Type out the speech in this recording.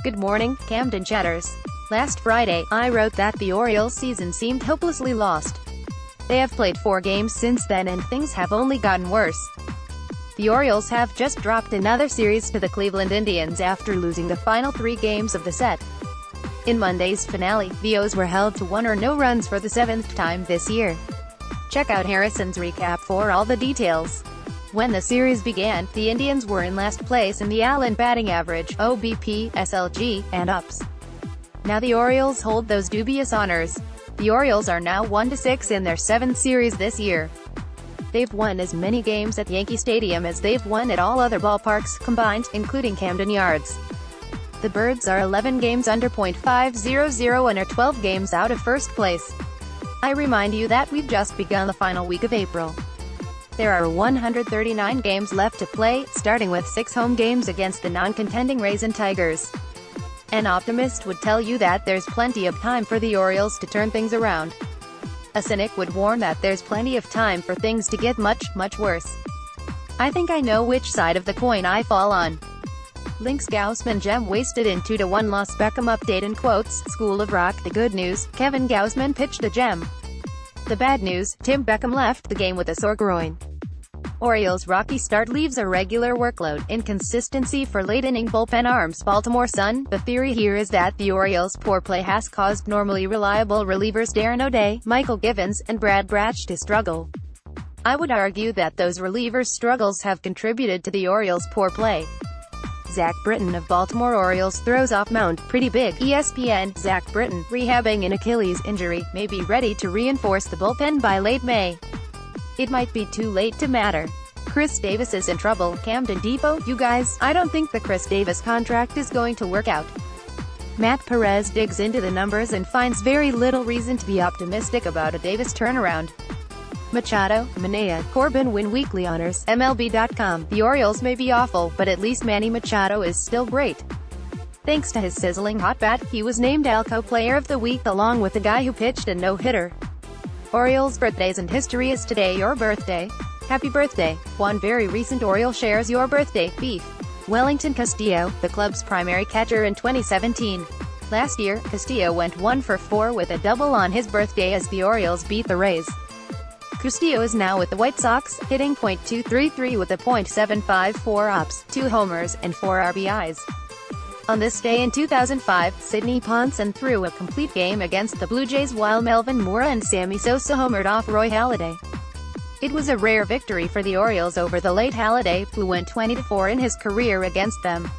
Good morning, Camden Chatters. Last Friday, I wrote that the Orioles season seemed hopelessly lost. They have played 4 games since then and things have only gotten worse. The Orioles have just dropped another series to the Cleveland Indians after losing the final 3 games of the set. In Monday's finale, the O's were held to 1 or no runs for the 7th time this year. Check out Harrison's recap for all the details. When the series began, the Indians were in last place in the Allen batting average, OBP, SLG, and UPS. Now the Orioles hold those dubious honors. The Orioles are now 1-6 in their 7th series this year. They've won as many games at Yankee Stadium as they've won at all other ballparks combined, including Camden Yards. The Birds are 11 games under .500 and are 12 games out of first place. I remind you that we've just begun the final week of April. There are 139 games left to play, starting with 6 home games against the non-contending Rays and Tigers. An optimist would tell you that there's plenty of time for the Orioles to turn things around. A cynic would warn that there's plenty of time for things to get much, much worse. I think I know which side of the coin I fall on. Link's Gausman gem wasted in 2-1 loss. Beckham update in quotes, School of Rock. The good news, Kevin Gausman pitched a gem. The bad news, Tim Beckham left the game with a sore groin. Orioles' rocky start leaves a regular workload, inconsistency for late-inning bullpen arms. Baltimore Sun. The theory here is that the Orioles' poor play has caused normally reliable relievers Darren O'Day, Michael Givens, and Brad Brach to struggle. I would argue that those relievers' struggles have contributed to the Orioles' poor play. Zach Britton of Baltimore Orioles throws off mound. Pretty big. ESPN. Zach Britton, rehabbing an Achilles injury, may be ready to reinforce the bullpen by late May. It might be too late to matter. Chris Davis is in trouble. Camden Depot. You guys, I don't think the Chris Davis contract is going to work out. Matt Perez digs into the numbers and finds very little reason to be optimistic about a Davis turnaround. Machado, Manea, Corbin win weekly honors. MLB.com. The Orioles may be awful, but at least Manny Machado is still great. Thanks to his sizzling hot bat, he was named Alco Player of the Week along with the guy who pitched a no-hitter. Orioles birthdays and history. Is today your birthday? Happy birthday. One very recent Oriole shares your birthday. Beef. Wellington Castillo, the club's primary catcher in 2017. Last year, Castillo went 1 for 4 with a double on his birthday as the Orioles beat the Rays. Castillo is now with the White Sox, hitting .233 with a .754 ops, 2 homers, and 4 RBIs. On this day in 2005, Sidney Ponson threw a complete game against the Blue Jays while Melvin Mora and Sammy Sosa homered off Roy Halladay. It was a rare victory for the Orioles over the late Halladay, who went 20-4 in his career against them.